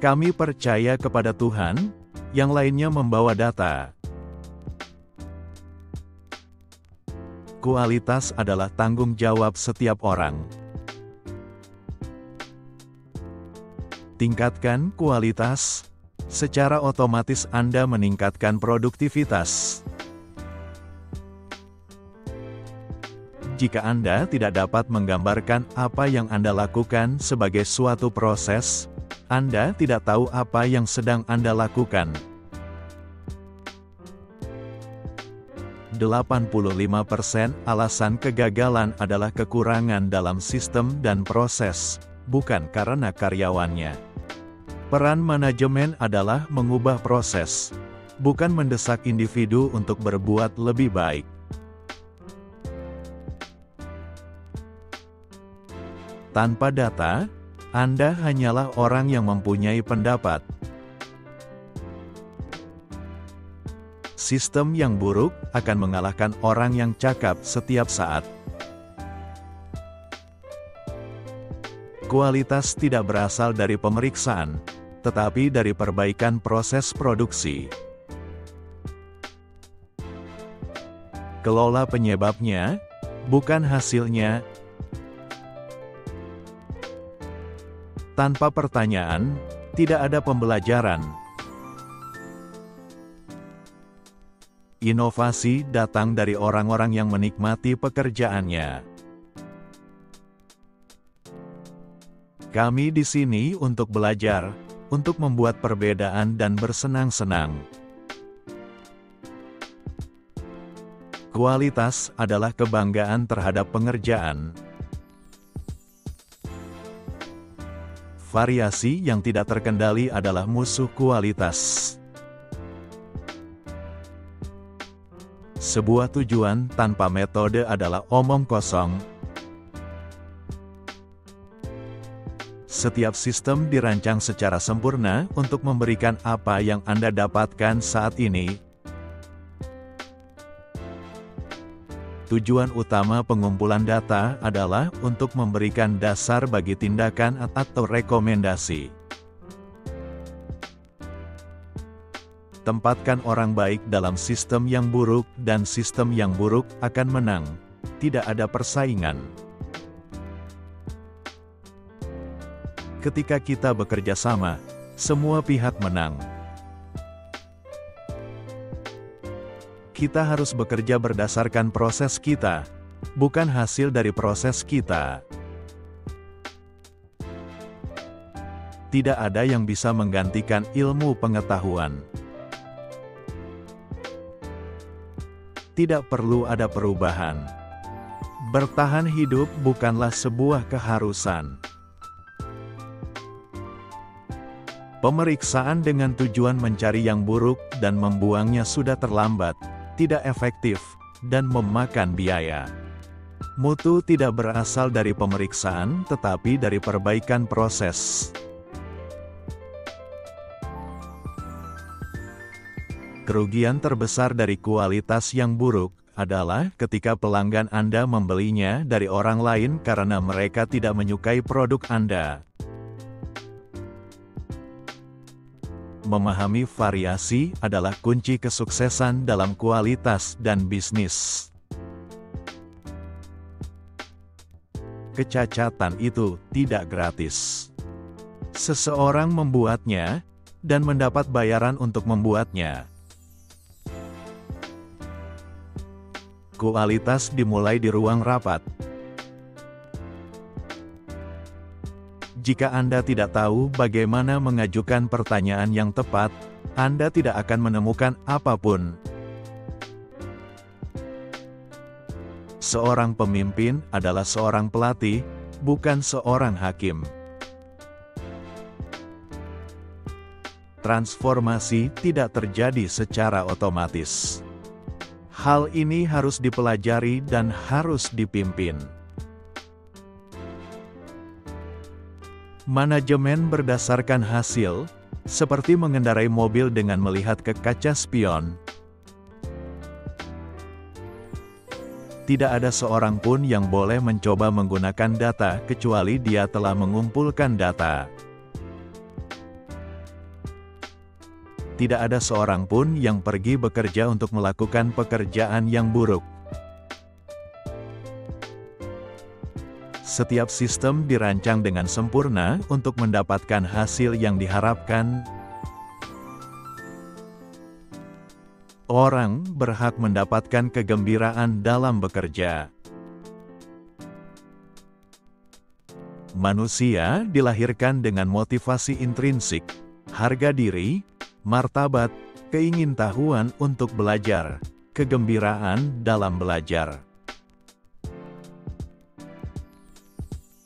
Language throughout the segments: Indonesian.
Kami percaya kepada Tuhan, yang lainnya membawa data. Kualitas adalah tanggung jawab setiap orang. Tingkatkan kualitas, secara otomatis Anda meningkatkan produktivitas. Jika Anda tidak dapat menggambarkan apa yang Anda lakukan sebagai suatu proses, Anda tidak tahu apa yang sedang Anda lakukan. 85% alasan kegagalan adalah kekurangan dalam sistem dan proses, bukan karena karyawannya. Peran manajemen adalah mengubah proses, bukan mendesak individu untuk berbuat lebih baik. Tanpa data, Anda hanyalah orang yang mempunyai pendapat. Sistem yang buruk akan mengalahkan orang yang cakap setiap saat. Kualitas tidak berasal dari pemeriksaan, tetapi dari perbaikan proses produksi. Kelola penyebabnya, bukan hasilnya. Tanpa pertanyaan, tidak ada pembelajaran. Inovasi datang dari orang-orang yang menikmati pekerjaannya. Kami di sini untuk belajar, untuk membuat perbedaan dan bersenang-senang. Kualitas adalah kebanggaan terhadap pengerjaan. Variasi yang tidak terkendali adalah musuh kualitas. Sebuah tujuan tanpa metode adalah omong kosong. Setiap sistem dirancang secara sempurna untuk memberikan apa yang Anda dapatkan saat ini. Tujuan utama pengumpulan data adalah untuk memberikan dasar bagi tindakan atau rekomendasi. Tempatkan orang baik dalam sistem yang buruk dan sistem yang buruk akan menang. Tidak ada persaingan. Ketika kita bekerja sama, semua pihak menang. Kita harus bekerja berdasarkan proses kita, bukan hasil dari proses kita. Tidak ada yang bisa menggantikan ilmu pengetahuan. Tidak perlu ada perubahan. Bertahan hidup bukanlah sebuah keharusan. Pemeriksaan dengan tujuan mencari yang buruk dan membuangnya sudah terlambat, tidak efektif, dan memakan biaya. Mutu tidak berasal dari pemeriksaan tetapi dari perbaikan proses. Kerugian terbesar dari kualitas yang buruk adalah ketika pelanggan Anda membelinya dari orang lain karena mereka tidak menyukai produk Anda. Memahami variasi adalah kunci kesuksesan dalam kualitas dan bisnis. Kecacatan itu tidak gratis. Seseorang membuatnya, dan mendapat bayaran untuk membuatnya. Kualitas dimulai di ruang rapat. Jika Anda tidak tahu bagaimana mengajukan pertanyaan yang tepat, Anda tidak akan menemukan apapun. Seorang pemimpin adalah seorang pelatih, bukan seorang hakim. Transformasi tidak terjadi secara otomatis. Hal ini harus dipelajari dan harus dipimpin. Manajemen berdasarkan hasil, seperti mengendarai mobil dengan melihat ke kaca spion. Tidak ada seorang pun yang boleh mencoba menggunakan data kecuali dia telah mengumpulkan data. Tidak ada seorang pun yang pergi bekerja untuk melakukan pekerjaan yang buruk. Setiap sistem dirancang dengan sempurna untuk mendapatkan hasil yang diharapkan. Orang berhak mendapatkan kegembiraan dalam bekerja. Manusia dilahirkan dengan motivasi intrinsik, harga diri, martabat, keingintahuan untuk belajar, kegembiraan dalam belajar.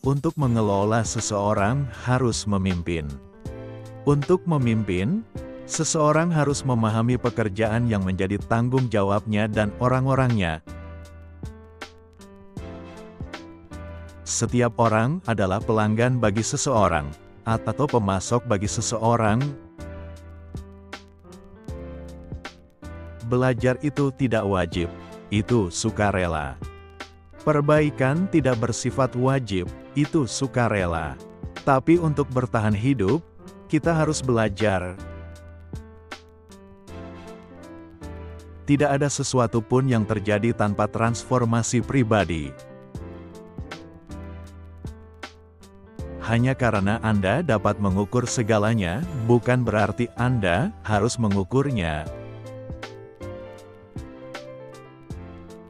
Untuk mengelola seseorang harus memimpin. Untuk memimpin, seseorang harus memahami pekerjaan yang menjadi tanggung jawabnya dan orang-orangnya. Setiap orang adalah pelanggan bagi seseorang, atau pemasok bagi seseorang. Belajar itu tidak wajib, itu sukarela. Perbaikan tidak bersifat wajib, itu sukarela. Tapi untuk bertahan hidup, kita harus belajar. Tidak ada sesuatu pun yang terjadi tanpa transformasi pribadi. Hanya karena Anda dapat mengukur segalanya, bukan berarti Anda harus mengukurnya.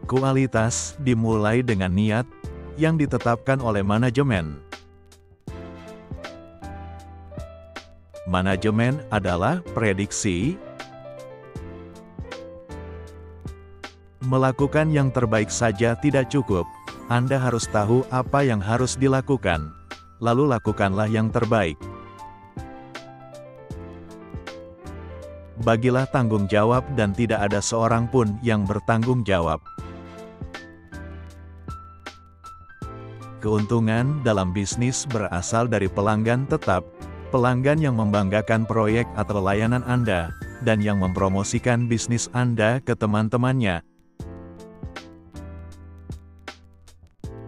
Kualitas dimulai dengan niat yang ditetapkan oleh manajemen. Manajemen adalah prediksi. Melakukan yang terbaik saja tidak cukup. Anda harus tahu apa yang harus dilakukan. Lalu lakukanlah yang terbaik. Bagilah tanggung jawab dan tidak ada seorang pun yang bertanggung jawab. Keuntungan dalam bisnis berasal dari pelanggan tetap, pelanggan yang membanggakan proyek atau layanan Anda, dan yang mempromosikan bisnis Anda ke teman-temannya.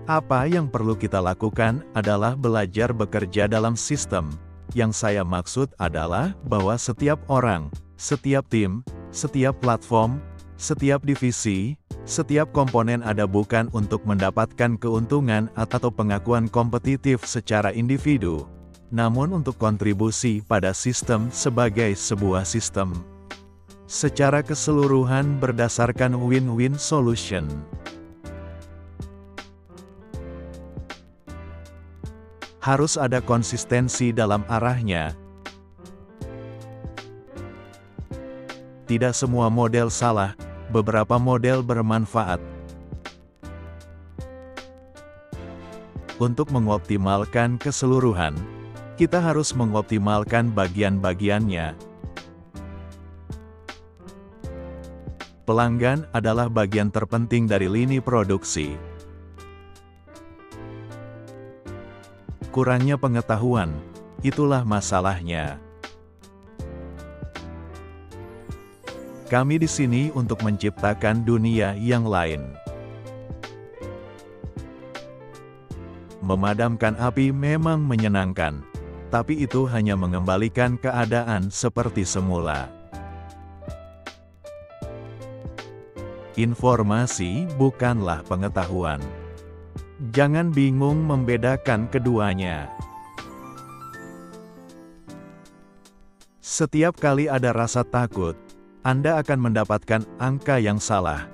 Apa yang perlu kita lakukan adalah belajar bekerja dalam sistem. Yang saya maksud adalah bahwa setiap orang, setiap tim, setiap platform, setiap divisi, setiap komponen ada bukan untuk mendapatkan keuntungan atau pengakuan kompetitif secara individu, namun untuk kontribusi pada sistem sebagai sebuah sistem. Secara keseluruhan berdasarkan win-win solution. Harus ada konsistensi dalam arahnya. Tidak semua model salah, beberapa model bermanfaat. Untuk mengoptimalkan keseluruhan, kita harus mengoptimalkan bagian-bagiannya. Pelanggan adalah bagian terpenting dari lini produksi. Kurangnya pengetahuan, itulah masalahnya. Kami di sini untuk menciptakan dunia yang lain. Memadamkan api memang menyenangkan, tapi itu hanya mengembalikan keadaan seperti semula. Informasi bukanlah pengetahuan. Jangan bingung membedakan keduanya. Setiap kali ada rasa takut, Anda akan mendapatkan angka yang salah.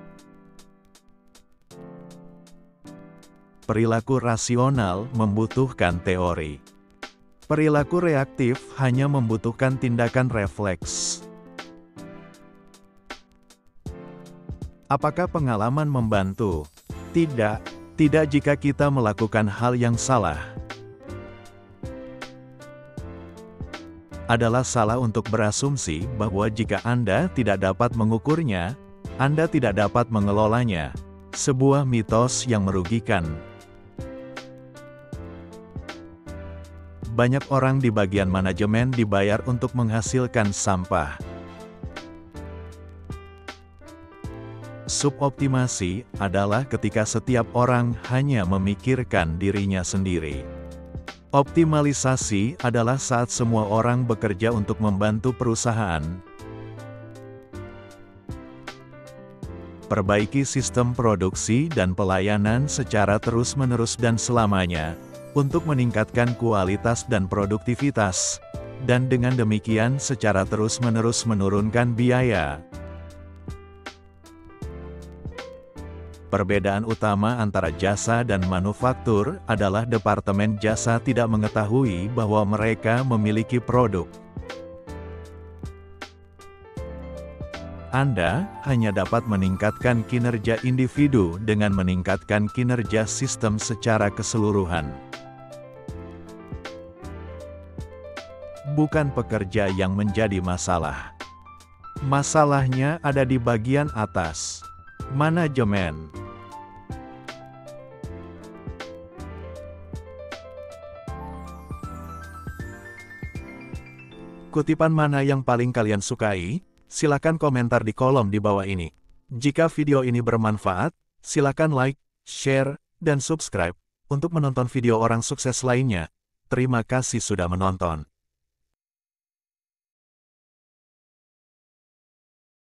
Perilaku rasional membutuhkan teori. Perilaku reaktif hanya membutuhkan tindakan refleks. Apakah pengalaman membantu? Tidak. Tidak jika kita melakukan hal yang salah. Adalah salah untuk berasumsi bahwa jika Anda tidak dapat mengukurnya, Anda tidak dapat mengelolanya. Sebuah mitos yang merugikan. Banyak orang di bagian manajemen dibayar untuk menghasilkan sampah. Suboptimasi adalah ketika setiap orang hanya memikirkan dirinya sendiri. Optimalisasi adalah saat semua orang bekerja untuk membantu perusahaan, Perbaiki sistem produksi dan pelayanan secara terus-menerus dan selamanya, untuk meningkatkan kualitas dan produktivitas, dan dengan demikian secara terus-menerus menurunkan biaya. Perbedaan utama antara jasa dan manufaktur adalah departemen jasa tidak mengetahui bahwa mereka memiliki produk. Anda hanya dapat meningkatkan kinerja individu dengan meningkatkan kinerja sistem secara keseluruhan. Bukan pekerja yang menjadi masalah. Masalahnya ada di bagian atas, manajemen. Kutipan mana yang paling kalian sukai? Silakan komentar di kolom di bawah ini. Jika video ini bermanfaat, silakan like, share, dan subscribe untuk menonton video orang sukses lainnya. Terima kasih sudah menonton.